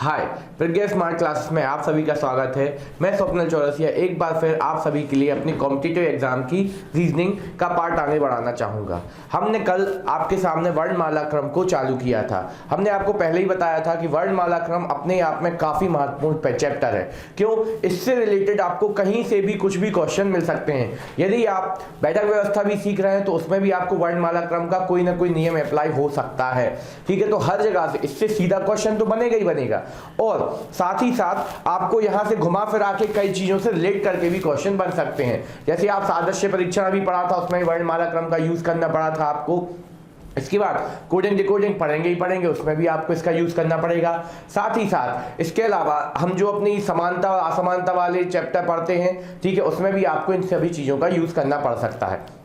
हाय, प्रज्ञा smart classes में आप सभी का स्वागत है। मैं स्वप्निल चौरसिया एक बार फिर आप सभी के लिए अपनी कॉम्पिटिटिव एग्जाम की रीजनिंग का पार्ट आगे बढ़ाना चाहूँगा। हमने कल आपके सामने वर्णमाला क्रम को चालू किया था। हमने आपको पहले ही बताया था कि वर्णमाला क्रम अपने आप में काफ़ी महत्वपूर्ण चैप्टर है। क्यों? इससे रिलेटेड आपको कहीं से भी कुछ भी क्वेश्चन मिल सकते हैं। यदि आप बैठक व्यवस्था भी सीख रहे हैं तो उसमें भी आपको वर्णमाला क्रम का कोई ना कोई नियम अप्लाई हो सकता है। ठीक है, तो हर जगह से इससे सीधा क्वेश्चन तो बनेगा ही बनेगा, और साथ ही साथ आपको यहां से घुमा फिरा के कई चीजों से रिलेट करके भी क्वेश्चन बन सकते हैं। जैसे आप सादृश्य परीक्षा अभी पढ़ा था, उसमें वर्णमाला क्रम का यूज करना पड़ा था आपको। इसके बाद कोडिंग डिकोडिंग पढ़ेंगे ही पढ़ेंगे, उसमें भी आपको इसका यूज करना पड़ेगा। साथ ही साथ इसके अलावा हम जो अपनी समानता और असमानता वाले चैप्टर पढ़ते हैं, ठीक है, उसमें भी आपको इन सभी चीजों का यूज करना पड़ सकता है।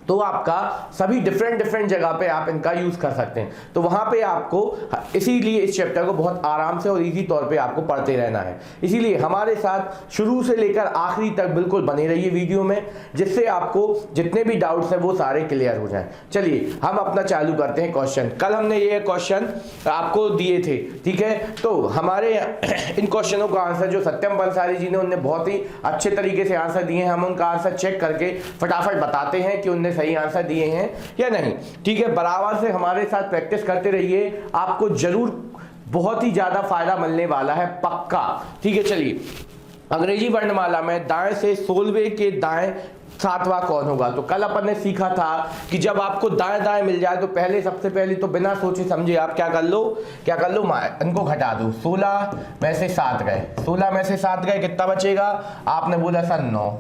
तो आपका सभी डिफरेंट जगह पे आप इनका यूज कर सकते हैं। तो वहां पे आपको इसीलिए इस चैप्टर को बहुत आराम से और इजी तौर पे आपको पढ़ते रहना है। इसीलिए हमारे साथ शुरू से लेकर आखिरी तक बिल्कुल बने रहिए वीडियो में, जिससे आपको जितने भी डाउट्स हैं वो सारे क्लियर हो जाएं। चलिए हम अपना चालू करते हैं क्वेश्चन। कल हमने ये क्वेश्चन आपको दिए थे, ठीक है। तो हमारे इन क्वेश्चनों का आंसर जो सत्यम बंसाली जी ने उनने बहुत ही अच्छे तरीके से आंसर दिए हैं। हम उनका आंसर चेक करके फटाफट बताते हैं कि उनने सही आंसर दिए हैं या नहीं। ठीक है, बराबर से हमारे साथ प्रैक्टिस करते रहिए, आपको जरूर बहुत ही ज्यादा फायदा मिलने वाला है, पक्का। ठीक है, चलिए अंग्रेजी वर्णमाला में दाएं से 16वें के दाएं 7वां कौन होगा। तो कल अपन ने सीखा था कि जब आपको दाएं दाएं मिल जाए तो पहले सबसे पहले तो बिना सोचे समझे आप क्या कर लो इनको घटा दो। 16 में से 7 गए, 16 में से 7 गए, कितना बचेगा? आपने बोला सर 9।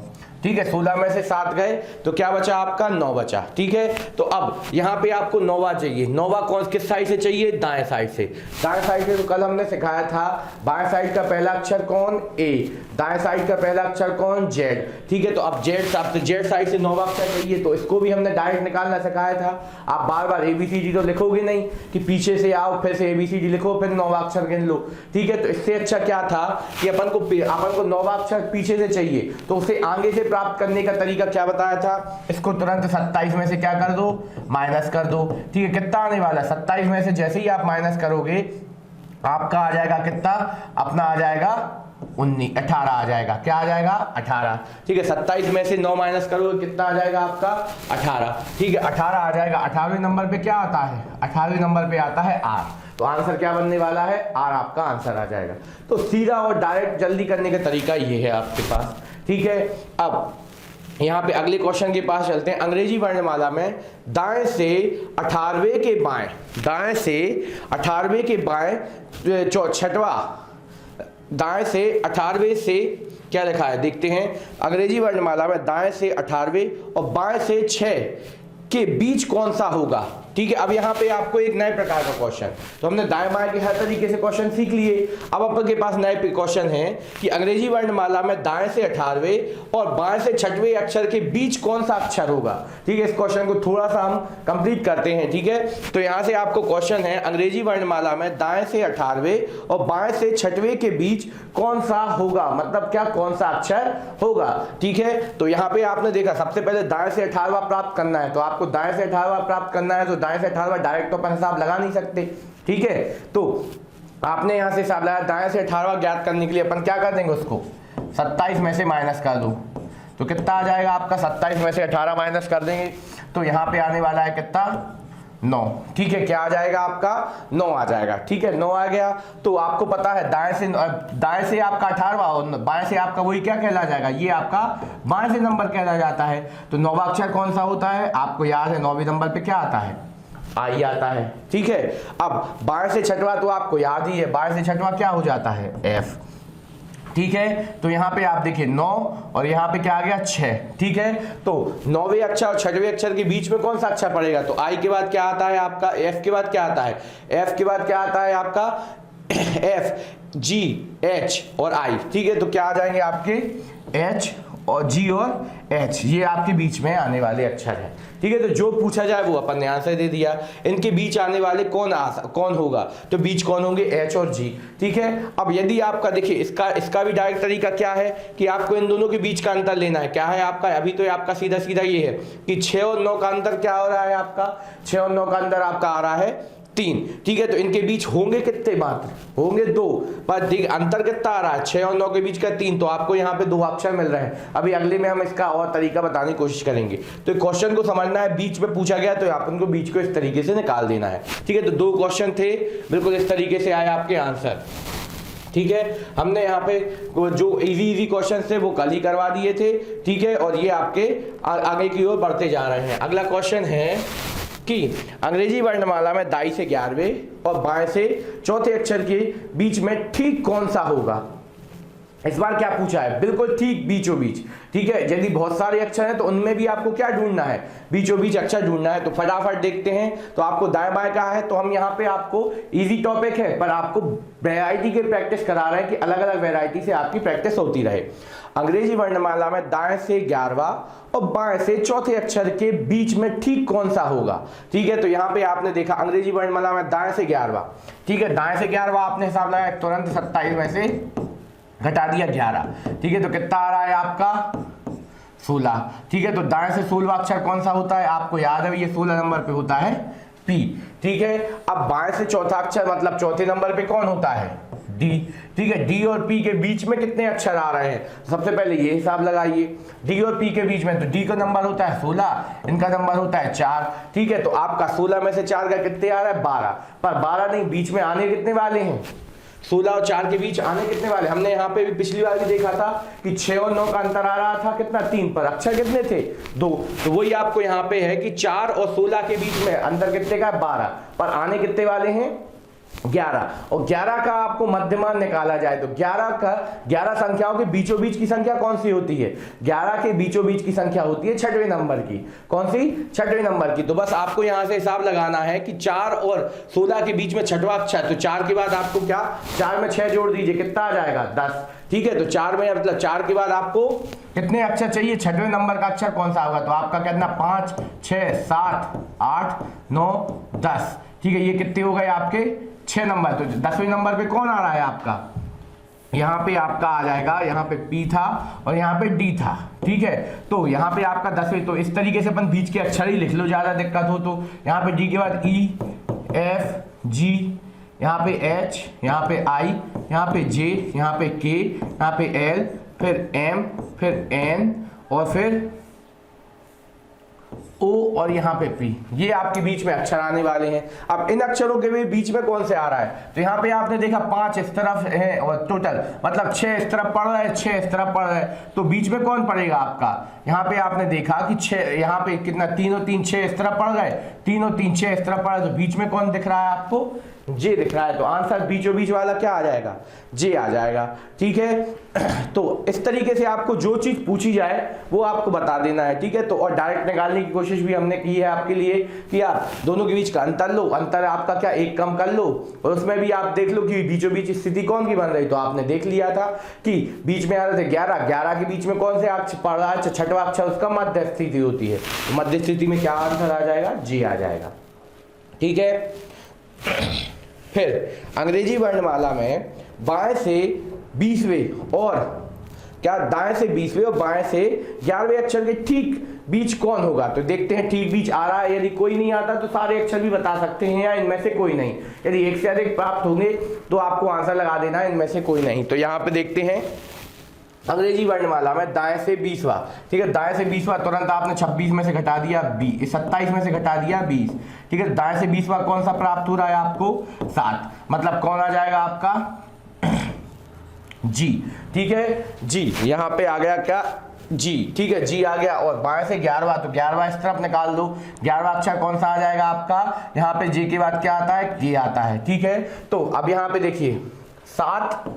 ठीक है, 16 में से 7 गए तो क्या बचा आपका? 9 बचा। ठीक है, तो अब यहाँ पे आपको 9वां चाहिए। 9वां कौन किस साइड से चाहिए? दाएं साइड से। दाएं साइड से तो कल हमने सिखाया था बाएं साइड का पहला अक्षर कौन? ए। दाएं साइड का पहला अक्षर कौन? जेड। ठीक है, तो अब जेड साइड से 9वां अक्षर चाहिए, तो इसको भी हमने डायरेक्ट निकालना सिखाया था। आप बार बार ABCD तो लिखोगे नहीं कि पीछे से आओ फिर से ABCD लिखो फिर 9वां अक्षर गिन लो। ठीक है, तो इससे अच्छा क्या था कि अपन को 9वां अक्षर पीछे से चाहिए, तो उसे आगे से प्राप्त करने का तरीका क्या बताया था? इसको तुरंत 27 में से क्या कर दो? माइनस कर दो। ठीक है, कितना आने वाला? 27 में से जैसे ही आप माइनस करोगे आपका आ जाएगा कितना? अपना आ जाएगा 18 आ जाएगा। क्या आ जाएगा? 18। ठीक है, 27 में से 9 माइनस करोगे कितना आ जाएगा आपका? 18। ठीक है, 18 आ जाएगा। 18वें नंबर पे क्या आता है? 18वें नंबर पे आता है R। तो आंसर क्या बनने वाला है? R आपका आंसर आ जाएगा। तो सीधा और डायरेक्ट जल्दी करने का तरीका ये है आपके पास। ठीक है, अब यहाँ पे अगले क्वेश्चन के पास चलते हैं। अंग्रेजी वर्णमाला में दाएं से 18वें के बाएं, दाएं से 18वें के बाएं 6वां, दाएं से 18वें से क्या लिखा है देखते हैं। अंग्रेजी वर्णमाला में दाएं से 18वें और बाएं से 6 के बीच कौन सा होगा। ठीक है, अब यहाँ पे आपको एक नए प्रकार का क्वेश्चन, तो हमने दाएं बाएं के हर तरीके से क्वेश्चन सीख लिए। अब अपन के पास नए क्वेश्चन है कि अंग्रेजी वर्णमाला में दाएं से 18वें और बाएं से 6वें अक्षर के बीच कौन सा अक्षर होगा। ठीक है, इस क्वेश्चन को थोड़ा सा हम कंप्लीट करते हैं। ठीक है, तो यहाँ से आपको क्वेश्चन है अंग्रेजी वर्णमाला में दाएं से 18वें और बाएं से 6वें के बीच कौन सा होगा, मतलब क्या कौन सा अक्षर होगा। ठीक है, तो यहाँ पे आपने देखा सबसे पहले दाएं से 18वां प्राप्त करना है, तो आपको दाएं से 18वां प्राप्त करना है, तो दाएं से 18वां डायरेक्ट तो अपन हिसाब लगा नहीं सकते। ठीक है, तो आपने यहां से हिसाब लगाया, दाएं से 18वां ज्ञात करने के लिए अपन क्या कर देंगे, उसको 27 में से माइनस कर दो, तो कितना आ जाएगा आपका? 27 में से 18 माइनस कर देंगे तो यहां पे आने वाला है कितना? 9। ठीक है, क्या आ जाएगा आपका? 9 आ जाएगा। ठीक है, 9 आ गया। तो आपको पता है दाएं से आपका 18वां और बाएं से आपका वही क्या कहला जाएगा? ये आपका बाएं से नंबर कहला जाता है। तो 9वां अक्षर कौन सा होता है? आपको याद है 9वें नंबर पे क्या आता है? आई आता है। ठीक है, अब बाएं से 6वां तो आपको याद ही है, बाएं से 6वां क्या हो जाता है? F। ठीक है, तो यहाँ पे आप देखिए 9 और यहाँ पे क्या आ गया? 6। ठीक है, तो 9वें अक्षर और 6वें अक्षर के बीच में कौन सा अक्षर पड़ेगा? तो आई के बाद क्या आता है आपका? F के बाद क्या आता है? F के बाद क्या आता है आपका? F G H और I। ठीक है, तो क्या आ जाएंगे आपके? H और G और H, ये आपके बीच में आने वाले अक्षर है। ठीक है, तो जो पूछा जाए वो अपन ने आंसर दे दिया। इनके बीच आने वाले कौन होगा, तो बीच कौन होंगे? H और G। ठीक है, अब यदि आपका देखिए इसका भी डायरेक्ट तरीका क्या है कि आपको इन दोनों के बीच का अंतर लेना है। क्या है आपका? अभी तो आपका सीधा सीधा ये है कि 6 और 9 का अंतर क्या हो रहा है आपका? 6 और 9 का अंतर आपका आ रहा है 3, ठीक है। तो इनके बीच होंगे कितने, मात्र होंगे 2, पर अंतर कितना आ रहा है, 6 और 9 के बीच का 3, तो आपको यहाँ पे 2 अक्षर मिल रहे हैं। अभी अगले में हम इसका और तरीका बताने की कोशिश करेंगे। तो क्वेश्चन को समझना है, बीच में पूछा गया तो अपन को बीच को इस तरीके से निकाल देना है, ठीक है। तो 2 क्वेश्चन थे, बिल्कुल इस तरीके से आए आपके आंसर, ठीक है। हमने यहाँ पे जो इजी क्वेश्चन थे वो कल ही करवा दिए थे, ठीक है। और ये आपके आगे की ओर बढ़ते जा रहे हैं। अगला क्वेश्चन है कि अंग्रेजी वर्णमाला में दाई से 11वें और बाएं से चौथे अक्षर के बीच में ठीक कौन सा होगा। इस बार क्या पूछा है, बिल्कुल ठीक बीचों बीच, ठीक है। यदि बहुत सारे अक्षर हैं तो उनमें भी आपको क्या ढूंढना है, बीचों बीच अक्षर ढूंढना है। तो फटाफट देखते हैं। तो आपको दाएं बाएं का है, तो हम यहाँ पे आपको इजी टॉपिक है पर आपको वैरायटी के प्रैक्टिस करा रहे हैं कि अलग अलग वैरायटी से आपकी प्रैक्टिस होती रहे। अंग्रेजी वर्णमाला में दाएं से 11वां और बाएं से चौथे अक्षर के बीच में ठीक कौन सा होगा, ठीक है। तो यहाँ पे आपने देखा अंग्रेजी वर्णमाला में दाएं से 11वां, ठीक है। दाएं से 11वां आपने हिसाब लगाया, तुरंत 27 में से घटा दिया 11, ठीक है। तो कितना आ रहा है आपका 16, ठीक है। तो दाएं से 16वां अक्षर कौन सा होता है, आपको याद है ये 16 नंबर पे होता है P, ठीक है। अब बाएं से चौथा अक्षर मतलब चौथे नंबर पे कौन होता है D, ठीक है। D और P के बीच में कितने अक्षर आ रहे हैं, सबसे पहले ये हिसाब लगाइए। D और P के बीच में, तो D का नंबर होता है 16, इनका नंबर होता है 4, ठीक है। तो आपका 16 में से 4 का कितने आ रहा है 12, पर 12 नहीं, बीच में आने कितने वाले हैं, 16 और 4 के बीच आने कितने वाले। हमने यहाँ पे भी पिछली बार भी देखा था कि 6 और 9 का अंतर आ रहा था कितना, 3, पर अक्षर कितने थे 2। तो वही आपको यहाँ पे है कि 4 और 16 के बीच में अंतर कितने का है 12, पर आने कितने वाले हैं 11। और 11 का आपको मध्यमान निकाला जाए तो 11 संख्याओं के बीचों बीच की संख्या कौन सी होती है, 11 के बीचों बीच की संख्या होती है 6वें नंबर की। कौन सी, 6वें नंबर की। तो बस आपको यहां से हिसाब लगाना है कि 4 और 16 के बीच में 6वां अक्षर, तो 4 के बाद आपको क्या, 4 में 6 जोड़ दीजिए, कितना आ जाएगा 10, ठीक है। तो 4 में मतलब 4 के बाद आपको कितने अक्षर चाहिए, 6वें नंबर का अक्षर कौन सा होगा। तो आपका कितना 5, 6, 7, 8, 9, 10, ठीक है। ये कितने हो गए आपके 6 नंबर। तो 10वें नंबर पे कौन आ रहा है आपका, यहाँ पे आपका आ जाएगा, यहाँ पे P था और यहाँ पे D था, ठीक है। तो यहाँ पे आपका 10वें, तो इस तरीके से अपन बीच के अक्षर ही लिख लो, ज्यादा दिक्कत हो तो। यहाँ पे D के बाद E, F, G, यहाँ पे H, यहाँ पे I, यहाँ पे J, यहाँ पे K, यहाँ पे L, फिर M, फिर N और फिर O और यहाँ पे P, ये आपके बीच में अक्षर आने वाले हैं। अब इन अक्षरों के भी बीच में कौन से आ रहा है, तो यहाँ पे आपने देखा 5 इस तरफ है और टोटल मतलब 6 इस तरफ पड़ रहा है, 6 इस तरफ पड़ रहा है, तो बीच में कौन पड़ेगा आपका। यहाँ पे आपने देखा कि 6, यहाँ पे कितना 3 और 3 6 इस तरफ पड़ गए, 3 और 3 6 इस तरफ पड़ रहा है, तो बीच में कौन दिख रहा है आपको, जे दिख रहा है। तो आंसर बीचों बीच वाला क्या आ जाएगा, जे आ जाएगा, ठीक है। तो इस तरीके से आपको जो चीज पूछी जाए वो आपको बता देना है, ठीक है। तो और डायरेक्ट निकालने की कोशिश भी हमने की है आपके लिए कि आप दोनों के बीच का अंतर लो, अंतर आपका क्या 1 कम कर लो, और उसमें भी आप देख लो कि बीचों बीच स्थिति कौन की बन रही। तो आपने देख लिया था कि बीच में आ रहे थे 11 के बीच में कौन से अक्षर पड़ रहा है, 6वां अक्षर, उसका मध्य स्थिति होती है। तो मध्य स्थिति में क्या आंसर आ जाएगा, जे आ जाएगा, ठीक है। फिर अंग्रेजी वर्णमाला में बाएं से 20वें और क्या, दाएं से 20वें और बाएं से 11वें अक्षर के ठीक बीच कौन होगा। तो देखते हैं ठीक बीच आ रहा है, यदि कोई नहीं आता तो सारे अक्षर भी बता सकते हैं या इनमें से कोई नहीं। यदि एक से अधिक प्राप्त होंगे तो आपको आंसर लगा देना है, इनमें से कोई नहीं। तो यहाँ पे देखते हैं अंग्रेजी वर्णमाला में दाएं से 20वां, ठीक है। दाएं से 20वां तुरंत आपने 26 में से घटा दिया 20, 27 में से घटा दिया 20, ठीक है। दाएं से 20वां कौन सा प्राप्त हो रहा है आपको 7, मतलब कौन आ जाएगा आपका जी, ठीक है। जी यहाँ पे आ गया क्या, जी, ठीक है, जी आ गया। और बाएं से 11वां, तो 11वां इस तरफ निकाल दो, 11वां अक्षर कौन सा आ जाएगा आपका, यहाँ पे जे के बाद क्या आता है, के आता है, ठीक है। तो अब यहाँ पे देखिए 7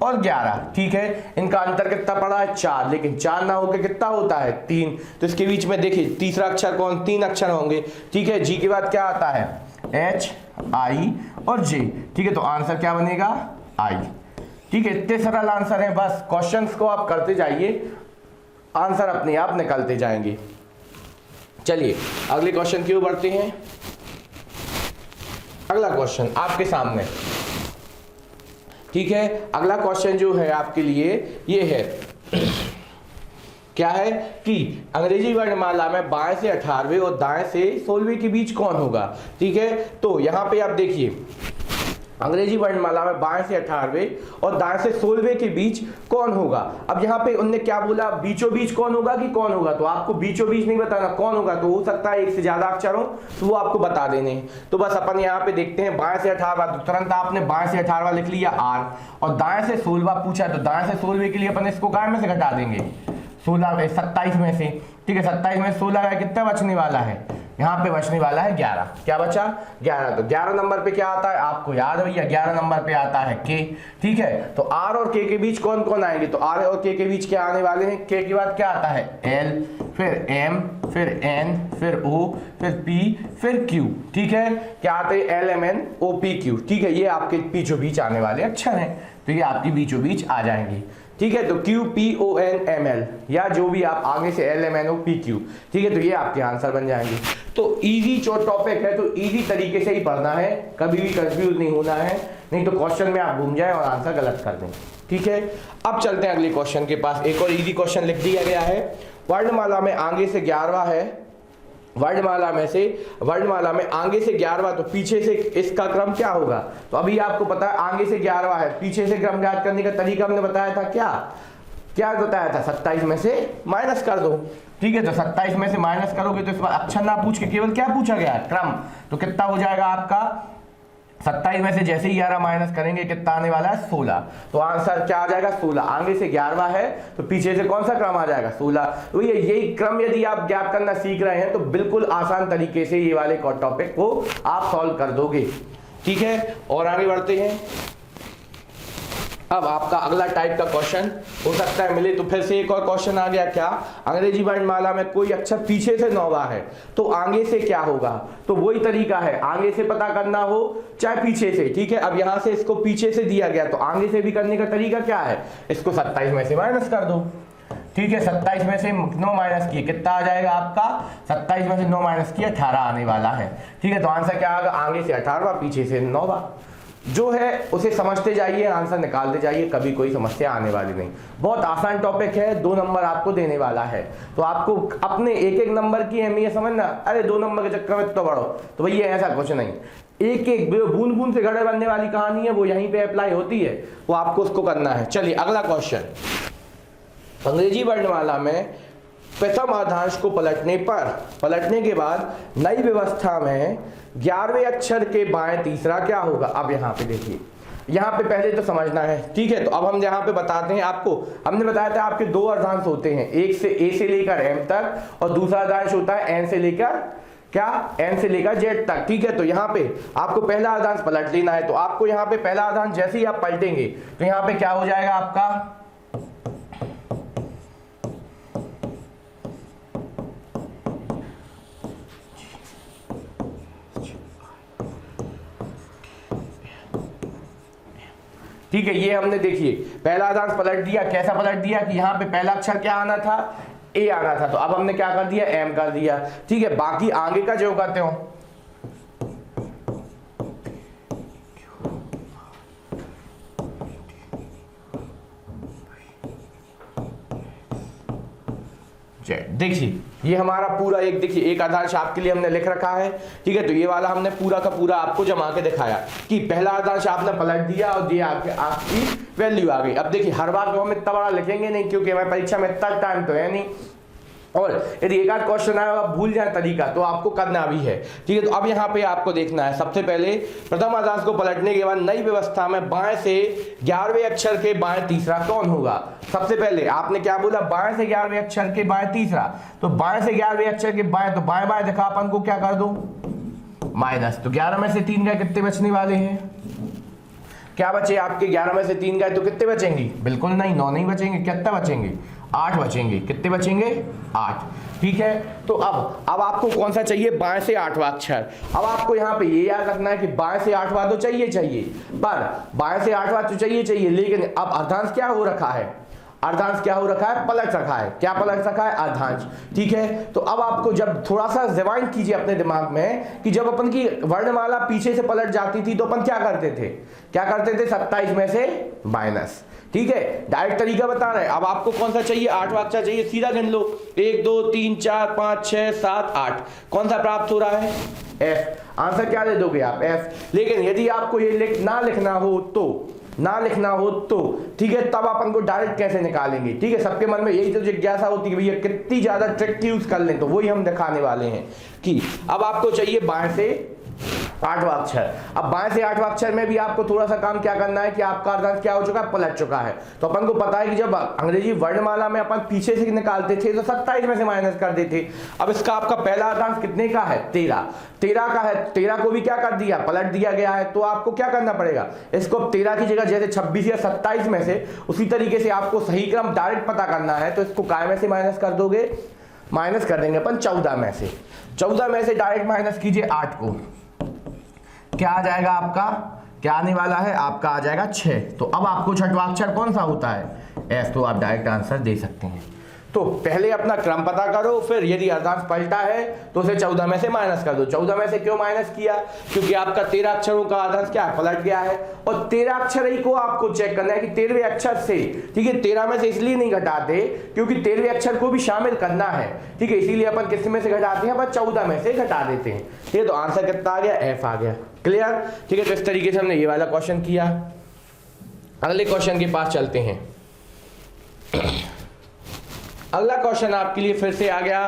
और 11, ठीक है, इनका अंतर कितना पड़ा है 4, लेकिन 4 ना होकर कितना होता है 3। तो इसके बीच में देखिए तीसरा अक्षर कौन, 3 अक्षर होंगे, ठीक है। जी के बाद क्या आता है H, I और J, ठीक है। तो आंसर क्या बनेगा I, ठीक है। इतने सरल आंसर है, बस क्वेश्चंस को आप करते जाइए, आंसर अपने आप निकलते जाएंगे। चलिए अगले क्वेश्चन की ओर बढ़ते हैं। अगला क्वेश्चन आपके सामने, ठीक है। अगला क्वेश्चन जो है आपके लिए ये है क्या है कि अंग्रेजी वर्णमाला में बाएं से 18वें और दाएं से 16वें के बीच कौन होगा। ठीक है, तो यहाँ पे आप देखिए अंग्रेजी वर्णमाला में बाएं से 18वें और दाएं से 16वें के बीच कौन होगा। अब यहाँ पे उनने क्या बोला, बीचों बीच कौन होगा कि कौन होगा, तो आपको बीचों बीच नहीं बताना, कौन होगा। तो हो सकता है एक से ज्यादा अक्षर हो तो वो आपको बता देने। तो बस अपन यहाँ पे देखते हैं बाएं से 18वां, तो तुरंत आपने बाएं से 18वां लिख लिया आर, और दाएं से 16वां पूछा तो दाएं से 16वें के लिए अपन इसको काय में से घटा देंगे, 27 में से। ठीक है, 27 में 16 का कितना बचने वाला है, यहाँ पे बचने वाला है 11। क्या बचा 11। तो 11 नंबर पे क्या आता है आपको याद है भैया, 11 नंबर पे आता है के। ठीक है, तो आर और के के बीच कौन कौन आएंगे, तो आर और के के बीच क्या आने वाले हैं, के के बाद क्या आता है एल, फिर एम, फिर एन, फिर ओ, फिर पी, फिर क्यू। ठीक है, क्या आते हैं L M N O P Q. ठीक है, ये आपके बीचों बीच आने वाले अक्षर हैं, तो ये आपकी बीचों बीच आ जाएंगे। ठीक है, तो Q P O N M L या जो भी आप आगे से L M N O P Q. ठीक है, तो ये आपके आंसर बन जाएंगे। तो इजी जो टॉपिक है तो इजी तरीके से ही पढ़ना है, कभी भी कंफ्यूज नहीं होना है, नहीं तो क्वेश्चन में आप घूम जाए और आंसर गलत कर दें। ठीक है, अब चलते हैं अगले क्वेश्चन के पास। एक और इजी क्वेश्चन लिख दिया गया है, वर्णमाला में आगे से 11वां है, वर्णमाला में आगे से 11वां, तो पीछे से इसका क्रम क्या होगा। तो अभी आपको पता है आगे से 11वां है, पीछे से क्रम ज्ञात करने का तरीका हमने बताया था, क्या बताया था, 27 में से माइनस कर दो। ठीक है, तो 27 में से माइनस करोगे तो इस बार अक्षर ना पूछ के केवल क्या पूछा गया है, क्रम। तो कितना हो जाएगा आपका, 27 में से जैसे ही 11 माइनस करेंगे कितना आने वाला है 16। तो आंसर क्या आ जाएगा 16। आगे से 11वां है तो पीछे से कौन सा क्रम आ जाएगा 16। तो यही क्रम यदि आप ज्ञात करना सीख रहे हैं तो बिल्कुल आसान तरीके से ये वाले टॉपिक को आप सॉल्व कर दोगे। ठीक है, और आगे बढ़ते हैं। अब आपका अगला टाइप का क्वेश्चन हो सकता है मिले, तो फिर से एक और क्वेश्चन आ गया, क्या अंग्रेजी वर्णमाला में कोई अक्षर पीछे से 9वां है तो आगे से क्या होगा। तो वही तरीका है, आगे से पता करना हो चाहे पीछे से। ठीक है, अब यहां से इसको पीछे से दिया गया तो आगे से भी करने का तरीका क्या है, इसको 27 में से माइनस कर दो। ठीक है, 27 में से 9 माइनस किए कितना आ जाएगा आपका, 27 में से 9 माइनस किए 18 आने वाला है। ठीक है, तो आंसर क्या आएगा, आगे से 18वां पीछे से 9वां। जो है उसे समझते जाइए, आंसर निकालते जाइए, कभी कोई समस्या आने वाली नहीं। बहुत आसान टॉपिक है, 2 नंबर आपको देने वाला है, तो आपको अपने एक एक नंबर की अहमियत समझना। अरे 2 नंबर के चक्कर में तो बढ़ो, तो भैया ऐसा कुछ नहीं, एक एक बूंद बूंद से घड़े बनने वाली कहानी है, वो यहीं पे अप्लाई होती है, वो आपको उसको करना है। चलिए अगला क्वेश्चन, अंग्रेजी वर्णमाला में प्रथम अर्धांश को पलटने के बाद नई व्यवस्था में 11वें अक्षर के बाएं तीसरा क्या होगा। अब यहाँ पे देखिए, यहाँ पे पहले तो समझना है। ठीक है, तो अब हम यहाँ पे बताते हैं आपको, हमने बताया था आपके 2 अर्धांश होते हैं, एक से ए से लेकर एम तक और दूसरा अर्धांश होता है एन से लेकर क्या, एन से लेकर जेड तक। ठीक है, तो यहाँ पे आपको पहला अर्धांश पलट लेना है, तो आपको यहाँ पे पहला अर्धांश जैसे ही आप पलटेंगे तो यहाँ पे क्या हो जाएगा आपका, ठीक है, ये हमने देखिए पहला अर्धांश पलट दिया। कैसा पलट दिया कि यहाँ पे पहला अक्षर क्या आना था, ए आना था, तो अब हमने क्या कर दिया, एम कर दिया। ठीक है, बाकी आगे का जो करते हो देखिए, ये हमारा पूरा एक देखिए एक अर्धांश आपके लिए हमने लिख रखा है। ठीक है, तो ये वाला हमने पूरा का पूरा आपको जमा के दिखाया कि पहला अर्धांश आपने पलट दिया और ये आपकी वैल्यू आ गई। अब देखिए हर बार तो हम इतना बड़ा लिखेंगे नहीं, क्योंकि हमारी परीक्षा में इतना टाइम तो है नहीं, और यदि एक आध क्वेश्चन आया आप भूल जाए तरीका तो आपको करना भी है। ठीक है, तो अब यहाँ पे आपको देखना है, सबसे पहले प्रथम अर्धांश को पलटने के बाद नई व्यवस्था में बाएं से 11वें अक्षर के बाएं तीसरा कौन होगा। सबसे पहले आपने क्या बोला, बाएं से 11वें अक्षर के बाएं तीसरा, तो बाएं से 11वें अक्षर के बाएं, तो बाएं बाएं दिखा अपन को क्या कर दो माइनस, तो 11 में से 3 गए कितने बचने वाले हैं, क्या बचे आपके 11 में से 3 गए तो कितने बचेंगे, बिल्कुल नहीं 9 नहीं बचेंगे, कितने बचेंगे 8 बचेंगे, कितने बचेंगे 8। ठीक है, तो अब आपको कौन सा चाहिए, बाएं से 8वां अक्षर। अब आपको यहाँ पे ये याद रखना है कि बाएं से 8वां तो चाहिए, पर बाएं से 8वां तो चाहिए, लेकिन अब अर्धांश क्या हो रखा है, अर्धांश क्या हो रखा है, पलट रखा है। क्या पलट रखा है, अर्धांश। ठीक है, तो अब आपको जब थोड़ा सा रिवाइंड कीजिए अपने दिमाग में कि जब अपन की वर्णमाला पीछे से पलट जाती थी तो अपन क्या करते थे 27 में से माइनस। ठीक है, डायरेक्ट तरीका बता रहे हैं। अब आपको कौन सा चाहिए, आठवां अक्षर चाहिए, सीधा गिन लो, 1 2 3 4 5 6 7 8, कौन सा प्राप्त हो रहा है, एफ। आंसर क्या दे दोगे आप, एफ। लेकिन यदि आपको ये ना लिखना हो तो ठीक है, तब अपन को डायरेक्ट कैसे निकालेंगे, ठीक है। सबके मन में यही तो जिज्ञासा होती है कि भैया कितनी ज्यादा ट्रिक यूज कर लें, तो वही हम दिखाने वाले हैं कि अब आपको चाहिए बाएं से आठवां अक्षर। अब बाएं से आठवां अक्षर में भी आपको थोड़ा सा काम क्या करना है कि आपका अर्धांश क्या हो चुका है, पलट चुका है। तो अपन को पता है कि जब अंग्रेजी वर्णमाला में अपन पीछे से निकालते थे तो 27 में से माइनस कर देते। अब इसका आपका पहला अर्धांश कितने का है, 13 का है। 13 को भी क्या कर दिया, पलट दिया गया है। तो आपको क्या करना पड़ेगा, इसको 13 की जगह जैसे 26 या 27 में से, उसी तरीके से आपको सही क्रम डायरेक्ट पता करना है। तो इसको काय में से माइनस कर दोगे, माइनस कर देंगे अपन 14 में से। 14 में से डायरेक्ट माइनस कीजिए 8 को, क्या आ जाएगा आपका, क्या आने वाला है आपका, आ जाएगा 6। तो अब आपको छठवां अक्षर कौन सा होता है, एफ। तो आप डायरेक्ट आंसर दे सकते हैं। तो पहले अपना क्रम पता करो, फिर यदि अर्धांश पलटा है तो उसे 14 में से माइनस कर दो। 14 में से क्यों माइनस किया, क्योंकि आपका 13 अक्षरों का अर्धांश क्या है, पलट गया है। और 13 अक्षर ही को आपको चेक करना है कि 13वें अक्षर से, ठीक है, 13 में से इसलिए नहीं घटाते क्योंकि 13वें अक्षर को भी शामिल करना है, ठीक है, इसीलिए अपन किस में से घटाते हैं, अपन 14 में से घटा देते हैं। ठीक है, तो आंसर कितना आ गया, एफ आ गया। क्लियर, ठीक है। तो इस तरीके से हमने ये वाला क्वेश्चन किया। अगले क्वेश्चन के पास चलते हैं। अगला क्वेश्चन आपके लिए फिर से आ गया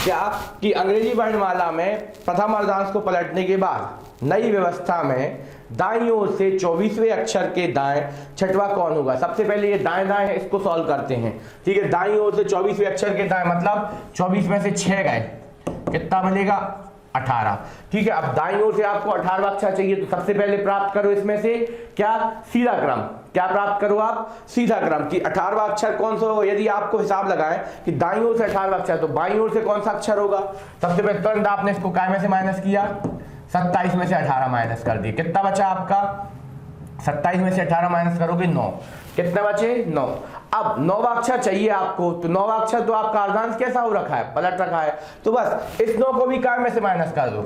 क्या कि अंग्रेजी वर्णमाला में प्रथम अर्धांश को पलटने के बाद नई व्यवस्था में दाईं ओर से 24वें अक्षर के दाएं छठवां कौन होगा। सबसे पहले ये दाएं दाएं है, इसको सॉल्व करते हैं। ठीक है, दाईं ओर से 24वें अक्षर के दाएं मतलब 24 में से 6 गए, कितना मिलेगा, 18। ठीक है, अब दाईं ओर से आपको 18वां अक्षर चाहिए। तो सबसे पहले प्राप्त करो इसमें से क्या, सीधा क्रम। क्या प्राप्त करो आप, सीधा क्रम कि 18वां अक्षर कौन सा होगा। यदि आपको हिसाब लगाएं कि दाईं ओर से 18वां अक्षर, तो बाईं ओर से कौन सा अक्षर होगा। सबसे पहले तुरंत आपने इसको काय में से माइनस किया, 27 में से 18 माइनस कर दिए, कितना बचा आपका, 27 में से 18 माइनस करोगे 9, कितने बचे, 9। अब 9वां अक्षर चाहिए आपको। तो 9वां अक्षर तो आपका अर्धांश कैसा हो रखा है, पलट रखा है। तो बस इस 9 को भी काय में से माइनस कर दो,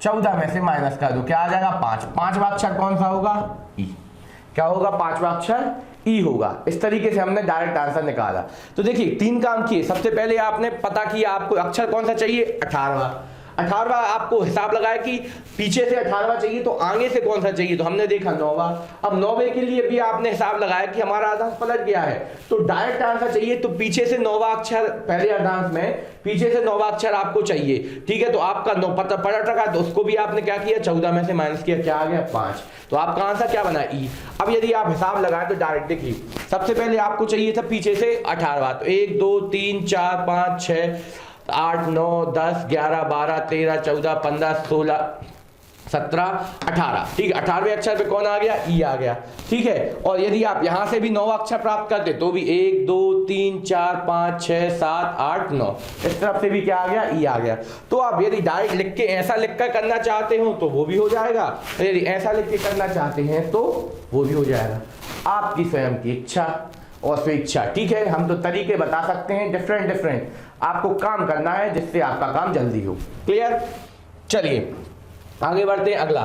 14 में से माइनस कर दो, क्या आ जाएगा, 5। 5वां अक्षर कौन सा होगा, ई। क्या होगा, 5वां अक्षर ई होगा। इस तरीके से हमने डायरेक्ट आंसर निकाला। तो देखिए 3 काम किए। सबसे पहले आपने पता किया आपको अक्षर कौन सा चाहिए, 18वां। 18वां आपको हिसाब लगाया कि पीछे से 18वां चाहिए तो आगे से कौन सा चाहिए, तो हमने देखा 9वां। अब 9वें के लिए भी आपने हिसाब लगाया कि हमारा अर्धांश पलट गया है, तो डायरेक्ट आंसर चाहिए। तो पीछे से 9वां अक्षर, पहले अर्धांश में पीछे से 9वां अक्षर आपको चाहिए। ठीक है, तो आपका 9 पता पलट रखा, तो उसको भी आपने क्या किया, 14 में से माइनस किया, क्या आ गया, 5। तो आपका आंसर क्या बना, ई। अब यदि आप हिसाब लगाएं तो डायरेक्ट देखिए, सबसे पहले आपको चाहिए था पीछे से 18वां। तो 1 2 3 4 5 6 8 9 10 11 12 13 14 15 16 17 18। ठीक है, 18वें अक्षर पे कौन आ गया, ई आ गया। ठीक है, और यदि आप यहां से भी 9वां अक्षर प्राप्त करते तो भी 1 2 3 4 5 6 7 8 9, इस तरफ से भी क्या आ गया, ई आ गया। तो आप यदि डायरेक्ट लिख के ऐसा लिख कर करना चाहते हो तो वो भी हो जाएगा, यदि ऐसा लिख के करना चाहते हैं तो वो भी हो जाएगा, आपकी स्वयं की इच्छा और स्वेच्छा। ठीक है, हम तो तरीके बता सकते हैं डिफरेंट, आपको काम करना है जिससे आपका काम जल्दी हो। क्लियर, चलिए आगे बढ़ते हैं। अगला,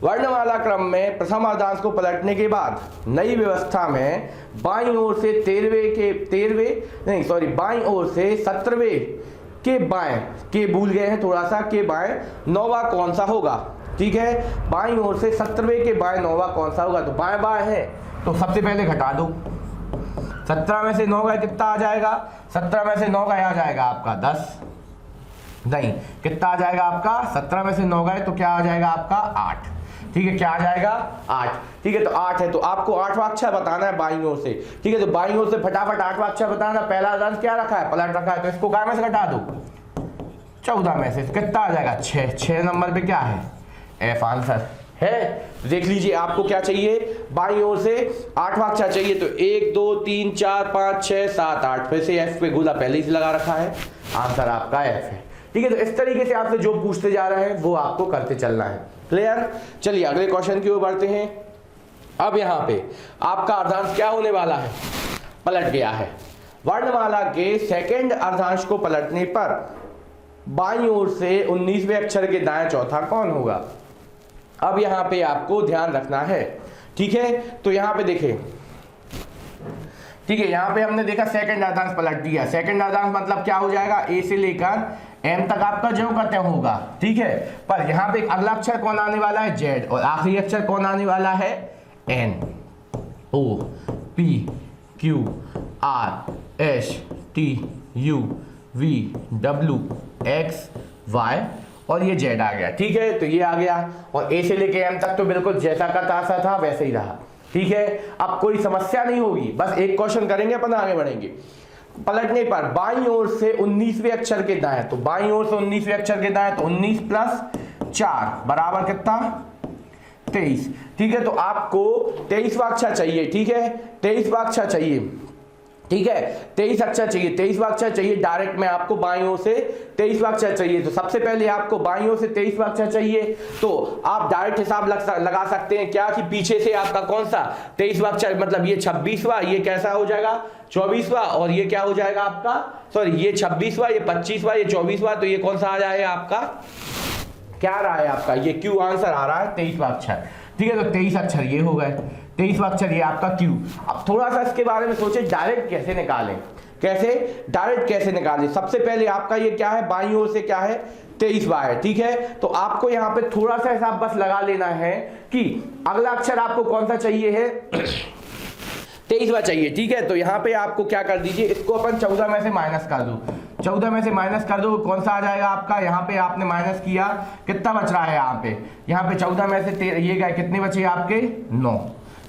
वर्णमाला क्रम में प्रथम अर्धांश को पलटने के बाद नई व्यवस्था में बाईं ओर से बाईं ओर से 17वें के बाएं, के भूल गए हैं थोड़ा सा, के बाएं 9वां कौन सा होगा। ठीक है, बाईं ओर से 17वें के बाएं 9वां कौन सा होगा। तो बाएं बाएं है तो सबसे पहले घटा दो, 17 में से 9 गए, कितना आ जाएगा, 17 में से 9 गए आ जाएगा आपका 10, नहीं कितना आ जाएगा आपका, 17 में से 9 गए तो क्या आ जाएगा आपका 8। ठीक है, क्या आ जाएगा 8। ठीक है, तो 8 है, तो आपको 8वां अक्षर बताना है बाईं ओर से। ठीक है, तो बाईं ओर से फटाफट 8वां अक्षर बताना। पहला अर्धांश क्या रखा है, पलट रखा है, तो इसको काय में से घटा दो, 14 में से, कितना आ जाएगा 6। 6 नंबर पे क्या है, एफ आंसर है। देख लीजिए आपको क्या चाहिए, बाईं ओर से 8वां अक्षर चाहिए। तो 1 2 3 4 5 6 7 8, फिर से एफ पे गोला पहले ही लगा रखा है, आंसर आपका एफ है। ठीक है, तो इस तरीके से आपसे जो पूछते जा रहे हैं वो आपको करते चलना है। क्लियर, चलिए अगले क्वेश्चन की ओर बढ़ते हैं। अब यहाँ पे आपका अर्धांश क्या होने वाला है, पलट गया है। वर्णमाला के सेकंड अर्धांश को पलटने पर बाईं ओर से 19वें अक्षर के दाएं चौथा कौन होगा। अब यहाँ पे आपको ध्यान रखना है। ठीक है, तो यहाँ पे देखें ठीक है, यहाँ पे हमने देखा सेकंड अर्धांश पलट दिया। सेकंड अर्धांश मतलब क्या हो जाएगा, ए से लेकर एम तक आपका जो का त्यों होगा। ठीक है, पर यहाँ पे अगला अक्षर कौन आने वाला है, जेड, और आखिरी अक्षर कौन आने वाला है, N. O P Q R S T U V W X Y और ये जेड आ गया। ठीक है, तो ये आ गया, और ए से लेके एम तक तो बिल्कुल जैसा का तैसा था वैसे ही रहा। ठीक है, अब कोई समस्या नहीं होगी, बस एक क्वेश्चन करेंगे अपन, आगे बढ़ेंगे। पलटने पर बाईं ओर से 19वें अक्षर के दाएं, तो बाईं ओर से 19वें अक्षर के दाएं, तो 19 + 4 बराबर कितना, 23। ठीक है, तो आपको 23वां अक्षर चाहिए। ठीक है, 23वां अक्षर चाहिए। ठीक है, 23 अक्षर चाहिए, 23वां अक्षर चाहिए। डायरेक्ट में आपको बाईं ओर से 23वां अक्षर चाहिए, तो सबसे पहले आपको बाईं ओर से 23वां अक्षर चाहिए, तो आप डायरेक्ट हिसाब लगा सकते हैं क्या, कि पीछे से आपका कौन सा 23वां अक्षर, मतलब ये 26वां, ये कैसा हो जाएगा 24वां, और ये क्या हो जाएगा आपका, सॉरी ये 26वां, ये 25वां, ये 24वां, तो ये कौन सा आ जाएगा आपका, क्या रहा है आपका, ये क्यू आंसर आ रहा है 23वां अक्षर। ठीक है, तो 23 अक्षर ये हो गए, 23वां अक्षर ये आपका क्यू। अब थोड़ा सा इसके बारे में सोचे, डायरेक्ट कैसे निकालें, डायरेक्ट कैसे निकालें। सबसे पहले आपका ये क्या है, बाईं ओर से क्या है, 23वां है। ठीक है, तो आपको यहाँ पे थोड़ा सा हिसाब बस लगा लेना है कि अगला अक्षर आपको कौन सा चाहिए है, 23वां चाहिए। ठीक है, तो यहाँ पे आपको क्या कर दीजिए, इसको अपन 14 में से माइनस कर दो, 14 में से माइनस कर दो, कौन सा आ जाएगा आपका, यहाँ पे आपने माइनस किया, कितना बच रहा है यहाँ पे 14 में से ये गए, कितने बचे आपके, 9।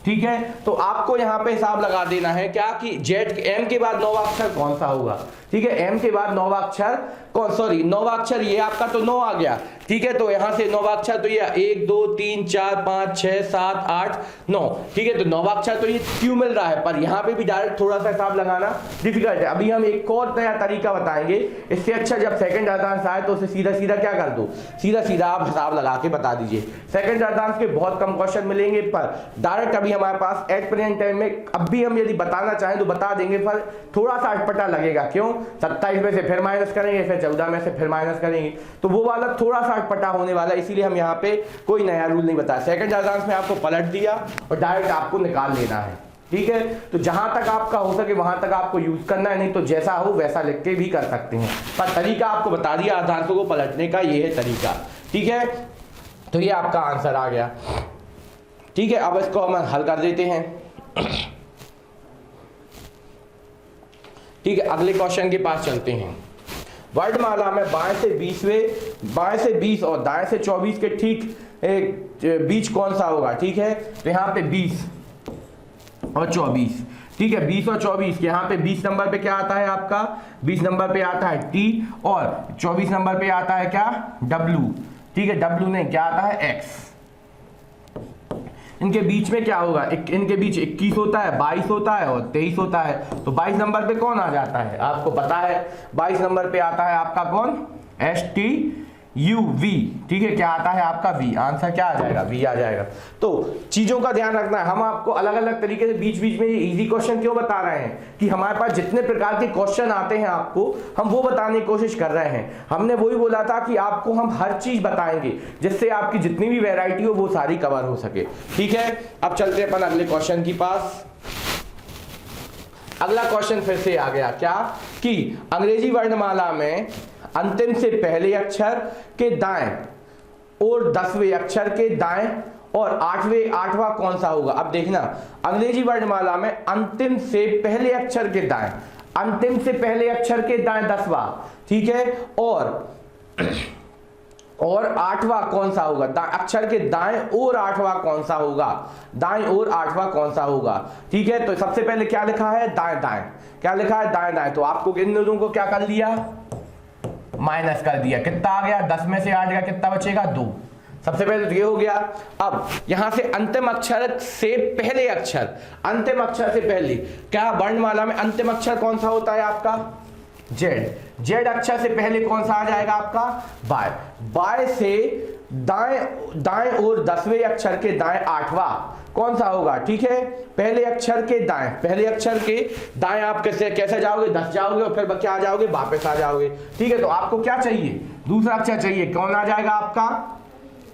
ठीक है, तो आपको यहाँ पे हिसाब लगा देना है क्या, कि जेड एम के बाद 9वां अक्षर कौन सा होगा। ठीक है, एम के बाद 9वां अक्षर कौन, सॉरी 9वां अक्षर ये आपका तो 9 आ गया। ठीक है, तो यहाँ से 9वां अक्षर तो ये 1 2 3 4 5 6 7 8 9। ठीक है, तो 9वां अक्षर तो ये क्यों मिल रहा है, पर यहाँ पे भी डायरेक्ट थोड़ा सा हिसाब लगाना डिफिकल्ट है। अभी हम एक और नया तरीका बताएंगे, इससे अच्छा जब सेकंड अर्धांश आए तो उसे सीधा सीधा क्या कर दो, सीधा सीधा आप हिसाब लगा के बता दीजिए। सेकंड अर्धांश के बहुत कम क्वेश्चन मिलेंगे, पर डायरेक्ट अभी हमारे पास एट प्रेजेंट टाइम में अब भी हम यदि बताना चाहें तो बता देंगे, पर थोड़ा सा अटपटा लगेगा। क्यों, 27 में से फिर माइनस करेंगे, फिर 14 में से फिर माइनस करेंगे, तो वो वाला थोड़ा सा अटपटा होने वाला है, इसीलिए हम यहाँ पे कोई नया रूल नहीं बताया। सेकंड अर्धांश में आपको पलट दिया और डायरेक्ट आपको निकाल लेना है। ठीक है, तो जहां तक आपका हो सके वहां तक आपको यूज करना है, नहीं तो जैसा हो वैसा लिख के भी कर सकते हैं, पर तरीका आपको बता दिया अर्धांशों को पलटने का, ये है तरीका। ठीक है, तो ये आपका आंसर आ गया। ठीक है, अब इसको हम हल कर देते हैं। ठीक है, अगले क्वेश्चन के पास चलते हैं। वर्णमाला में बाएं से 20 और दाएं से 24 के ठीक बीच कौन सा होगा। ठीक है, तो यहाँ पे 20 और 24। ठीक है, 20 और 24, यहाँ पे 20 नंबर पे क्या आता है आपका, 20 नंबर पे आता है टी, और 24 नंबर पे आता है क्या, डब्लू। ठीक है, डब्लू नहीं, क्या आता है, एक्स। इनके बीच में क्या होगा, इनके बीच 21 होता है, 22 होता है और 23 होता है, तो 22 नंबर पे कौन आ जाता है, आपको पता है 22 नंबर पे आता है आपका कौन, STUV। ठीक है, क्या आता है आपका V, आंसर क्या आ जाएगा, V आ जाएगा। तो चीजों का ध्यान रखना है, हम आपको अलग अलग तरीके से बीच बीच में ये इजी क्वेश्चन क्यों बता रहे हैं, कि हमारे पास जितने प्रकार के क्वेश्चन आते हैं आपको हम वो बताने की कोशिश कर रहे हैं। हमने वही बोला था कि आपको हम हर चीज बताएंगे जिससे आपकी जितनी भी वैरायटी हो वो सारी कवर हो सके। ठीक है, अब चलते हैं अपन अगले क्वेश्चन के पास। अगला क्वेश्चन फिर से आ गया क्या, कि अंग्रेजी वर्णमाला में अंतिम से पहले अक्षर के दाएं और 10वें अक्षर के दाएं और 8वां कौन सा होगा। अब देखना, अंग्रेजी वर्णमाला में अंतिम से पहले अक्षर के दाएं, अंतिम से पहले अक्षर के दाएं 10वां। ठीक है, और 8वां कौन सा होगा, अक्षर के दाएं और 8वां कौन सा होगा, दाएं और 8वां कौन सा होगा। ठीक है, तो सबसे पहले क्या लिखा है, दाएं दाएं, क्या लिखा है, दाएं दाएं, तो आपको इन दोनों को क्या कर लिया, माइनस कर दिया, कितना आ गया, 10 में से 8 गया, कितना बचेगा, 2। सबसे पहले तो ये हो गया। अब यहां से अंतिम अक्षर से पहले अक्षर, अंतिम अक्षर से पहले क्या, वर्णमाला में अंतिम अक्षर कौन सा होता है आपका, जेड। जेड अक्षर से पहले कौन सा आ जाएगा आपका, बाय। बाय से दाएं और 10वें अक्षर के दाएं 8वां कौन सा होगा। ठीक है, पहले अक्षर के दाएं, पहले अक्षर के दाएं आप कैसे जाओगे, 10 जाओगे और फिर क्या आ जाओगे, वापस आ जाओगे। ठीक है, तो आपको क्या चाहिए, दूसरा अक्षर चाहिए, कौन आ जाएगा आपका,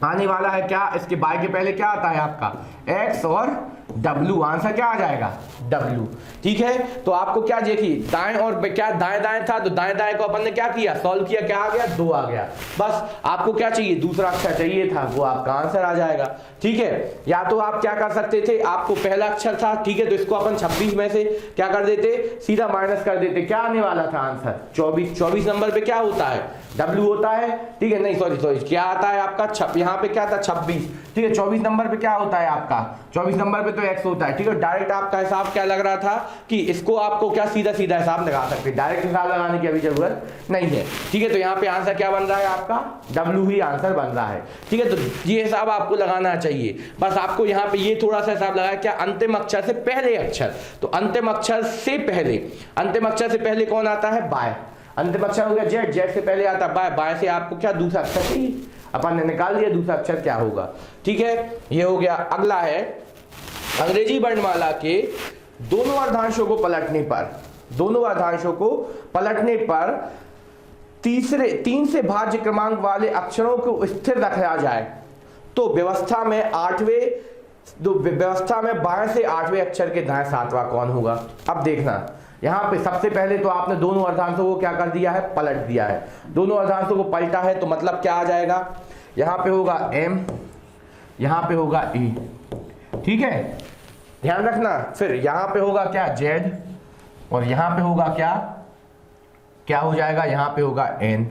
आने वाला है क्या, इसके बाय के पहले क्या आता है आपका, एक्स और W, आंसर क्या आ जाएगा W। ठीक है, तो आपको क्या देखिए दाएं और क्या दाएं दाएं था, तो दाएं दाएं को अपन ने क्या किया, सॉल्व किया, क्या आ गया 2 आ गया। बस आपको क्या चाहिए, दूसरा अक्षर चाहिए था, वो आपका आंसर आ जाएगा। ठीक है, या तो आप क्या कर सकते थे, आपको पहला अक्षर था, ठीक है, तो इसको अपन 26 में से क्या कर देते, सीधा माइनस कर देते, क्या आने वाला था आंसर 24। 24 नंबर पे क्या होता है W होता है, ठीक है, नहीं सॉरी क्या आता है आपका, यहाँ पे क्या था 26, ठीक है, 24 नंबर पे क्या होता है आपका, 24 नंबर पे तो x होता है। ठीक है, डायरेक्ट आपका हिसाब क्या लग रहा था कि इसको आपको क्या सीधा सीधा हिसाब लगा सकते, डायरेक्ट हिसाब लगाने की अभी जरूरत नहीं है। ठीक है, तो यहाँ पे आंसर क्या बन रहा है आपका W ही आंसर बन रहा है। ठीक है, तो ये हिसाब आपको लगाना चाहिए। बस आपको यहाँ पे ये थोड़ा सा हिसाब लगाया, क्या अंतिम अक्षर से पहले अक्षर, तो अंतिम अक्षर से पहले कौन आता है, बाय। अंतिम अक्षर हो गया जेड, जेड से पहले आता बाय, बाय से आपको क्या दूसरा अक्षर चाहिए, अपन ने निकाल दिया दूसरा अक्षर क्या होगा। ठीक है, ये हो गया। अगला है अंग्रेजी वर्णमाला के दोनों अर्धांशों को पलटने पर तीन से भाज्य क्रमांक वाले अक्षरों को स्थिर रखा जाए तो व्यवस्था में बाएं से 8वें अक्षर के दाएं 7वां कौन होगा। अब देखना, यहाँ पे सबसे पहले तो आपने दोनों अर्धांशों को क्या कर दिया है, पलट दिया है। दोनों अर्धांशों को पलटा है तो मतलब क्या आ जाएगा, यहाँ पे होगा M, यहाँ पे होगा E। ठीक है, ध्यान रखना। फिर यहाँ पे होगा क्या Z, और यहाँ पे होगा क्या हो जाएगा, यहाँ पे होगा N।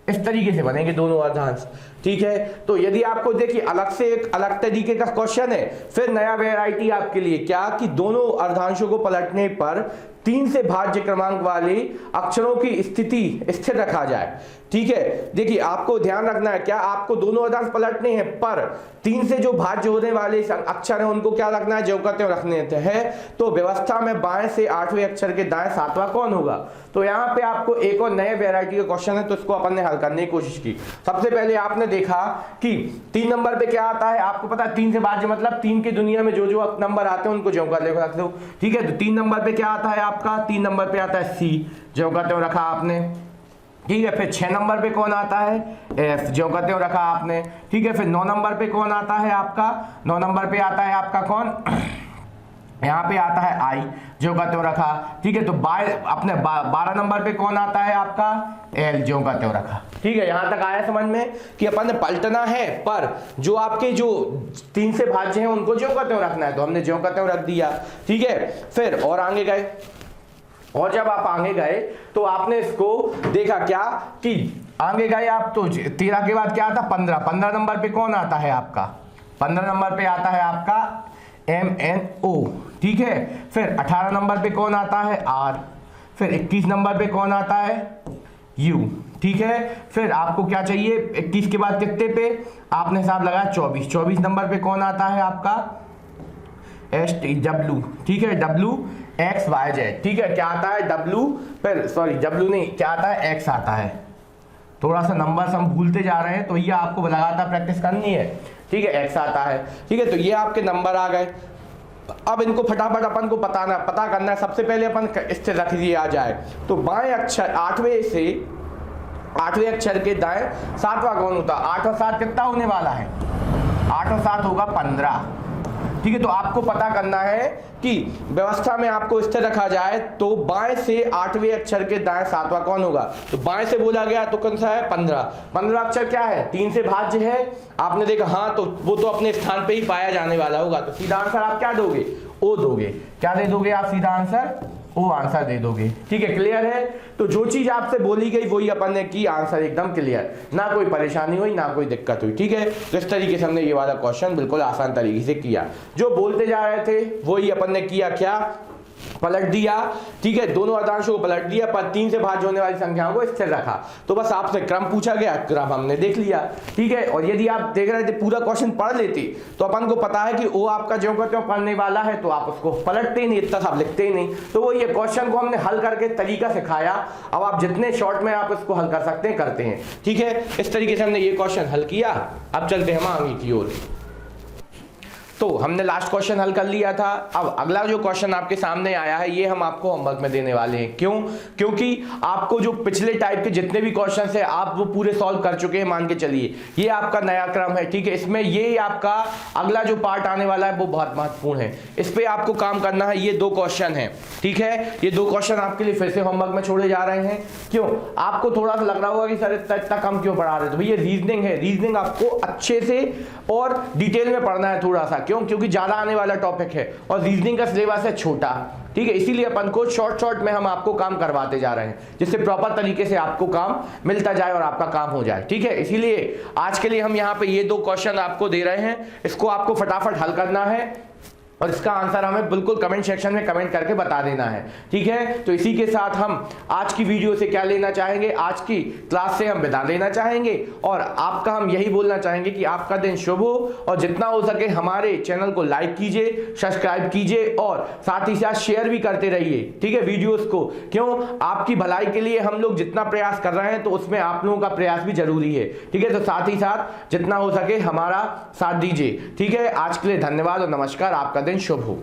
इस तरीके से बनेंगे दोनों अर्धांश। ठीक है, तो यदि आपको देखिए अलग से एक अलग तरीके का क्वेश्चन है, फिर नया वैरायटी आपके लिए क्या, कि दोनों अर्धांशों को पलटने पर 3 से भाज्य क्रमांक वाले अक्षरों की स्थिति स्थिर रखा जाए। ठीक है, देखिए आपको ध्यान रखना है, क्या आपको दोनों अर्धांश पलटने हैं, पर 3 से जो भाज्य होने वाले अक्षर हैं उनको क्या रखना है, जो कहते हैं रखने हैं। तो व्यवस्था में बाएं से 8वें अक्षर के दाएं 7वां कौन होगा। तो यहाँ पे आपको एक और नए वैरायटी का क्वेश्चन है, तो इसको अपन ने हल करने की कोशिश की। सबसे पहले आपने देखा कि 3 नंबर पे क्या आता है, आपको पता है 3 से भाज्य मतलब 3 की दुनिया में जो जो नंबर आते हैं उनको ज्यों का त्यों रख दो। ठीक है, तो 3 नंबर पे क्या आता है आपका, 3 नंबर पे आता है C, ज्यों का त्यों रखा आपने। ठीक है, फिर 6 नंबर पे कौन आता है, F, ज्यों का त्यों रखा आपने। ठीक है, फिर 9 नंबर पे कौन आता है आपका, 9 नंबर पे आता है आपका कौन, यहाँ पे आता है I, ज्यों का त्यों रखा। ठीक है, तो अपने 12 नंबर पे कौन आता है आपका L, ज्यों का त्यों रखा। ठीक है, यहाँ तक आया समझ में कि अपन ने पलटना है, पर जो आपके जो 3 से भाज्य हैं उनको ज्यों का त्यों रखना है, तो हमने ज्यों का त्यों रख दिया। ठीक है, फिर और आगे गए, और जब आप आगे गए तो आपने इसको देखा क्या कि आगे गए आप, तो 13 के बाद क्या आता, 15 नंबर पे कौन आता है आपका, 15 नंबर पे आता है आपका MNO। ठीक है, फिर 18 नंबर पे कौन आता है R, फिर 21 नंबर पे कौन आता है U। ठीक है, फिर आपको क्या चाहिए, 21 के बाद कितने पे आपने हिसाब लगाया 24। 24 नंबर पे कौन आता है आपका SW। ठीक है, WXYZ। ठीक है, क्या आता है W, फिर सॉरी W नहीं, क्या आता है X आता है। थोड़ा सा नंबर हम भूलते जा रहे हैं, तो ये आपको लगातार प्रैक्टिस करनी है। ठीक है, X आता है। ठीक है, तो ये आपके नंबर आ गए। अब इनको फटाफट अपन को पता करना है। सबसे पहले अपन स्थिर रख दिया जाए, तो बाएं अक्षर 8वें अक्षर के दाएं 7वां कौन होता है। 8 और 7 कितना होने वाला है, 8 और 7 होगा 15। ठीक है, तो आपको पता करना है कि व्यवस्था में आपको स्थिर रखा जाए तो बाएं से 8वें अक्षर के दाएं 7वां कौन होगा। तो बाएं से बोला गया तो कौन सा है 15 अक्षर क्या है, 3 से भाज्य है। आपने देखा हाँ, तो वो तो अपने स्थान पे ही पाया जाने वाला होगा। तो सीधा आंसर आप क्या दोगे, ओ दोगे। क्या दे दोगे आप, सीधा आंसर ओ आंसर दे दोगे। ठीक है, क्लियर है। तो जो चीज आपसे बोली गई वही अपन ने की, आंसर एकदम क्लियर, ना कोई परेशानी हुई ना कोई दिक्कत हुई। ठीक है, तो इस तरीके से हमने ये वाला क्वेश्चन बिल्कुल आसान तरीके से किया। जो बोलते जा रहे थे वही अपन ने किया, क्या पलट दिया। ठीक है, दोनों अर्धांशों को पलट दिया, पर 3 से भाज्य होने वाली संख्याओं को स्थिर रखा। तो बस आपसे क्रम पूछा गया, क्रम हमने देख लिया। ठीक है, और यदि आप देख रहे थे पूरा क्वेश्चन पढ़ लेते तो अपन को पता है कि वो आपका ज्यों का त्यों पढ़ने वाला है, तो आप उसको पलटते ही नहीं, इतना आप लिखते ही नहीं। तो वो ये क्वेश्चन को हमने हल करके तरीका सिखाया। अब आप जितने शॉर्ट में आप इसको हल कर सकते हैं करते हैं। ठीक है, इस तरीके से हमने ये क्वेश्चन हल किया। अब चलते हैं हम आगे की ओर। तो हमने लास्ट क्वेश्चन हल कर लिया था। अब अगला जो क्वेश्चन आपके सामने आया है ये हम आपको होमवर्क में देने वाले हैं। क्यों? क्योंकि आपको जो पिछले टाइप के जितने भी क्वेश्चन है आप वो पूरे सॉल्व कर चुके हैं, मान के चलिए। ये आपका नया क्रम है, ठीक है। इसमें ये आपका अगला जो पार्ट आने वाला है वो बहुत महत्वपूर्ण है। इस पे आपको काम करना है। ये 2 क्वेश्चन है, ठीक है। ये 2 क्वेश्चन आपके लिए फिर से होमवर्क में छोड़े जा रहे हैं। क्यों? आपको थोड़ा सा लग रहा होगा कि सर इतना कम क्यों पढ़ा रहे? तो भैया रीजनिंग है, रीजनिंग आपको अच्छे से और डिटेल में पढ़ना है थोड़ा सा। क्यों? क्योंकि ज्यादा आने वाला टॉपिक है और रीजनिंग का सिलेबस है छोटा, ठीक है। इसीलिए अपन को शॉर्ट में हम आपको काम करवाते जा रहे हैं, जिससे प्रॉपर तरीके से आपको काम मिलता जाए और आपका काम हो जाए, ठीक है। इसीलिए आज के लिए हम यहाँ पे ये 2 क्वेश्चन आपको दे रहे हैं, इसको आपको फटाफट हल करना है और इसका आंसर हमें बिल्कुल कमेंट सेक्शन में कमेंट करके बता देना है, ठीक है। तो इसी के साथ हम आज की वीडियो से क्या लेना चाहेंगे, आज की क्लास से हम विदा लेना चाहेंगे और आपका हम यही बोलना चाहेंगे कि आपका दिन शुभ हो और जितना हो सके हमारे चैनल को लाइक कीजिए, सब्सक्राइब कीजिए और साथ ही साथ शेयर भी करते रहिए, ठीक है, वीडियोस को। क्यों? आपकी भलाई के लिए हम लोग जितना प्रयास कर रहे हैं तो उसमें आप लोगों का प्रयास भी जरूरी है, ठीक है। तो साथ ही साथ जितना हो सके हमारा साथ दीजिए, ठीक है। आज के लिए धन्यवाद और नमस्कार। आपका दिन शुभ हो।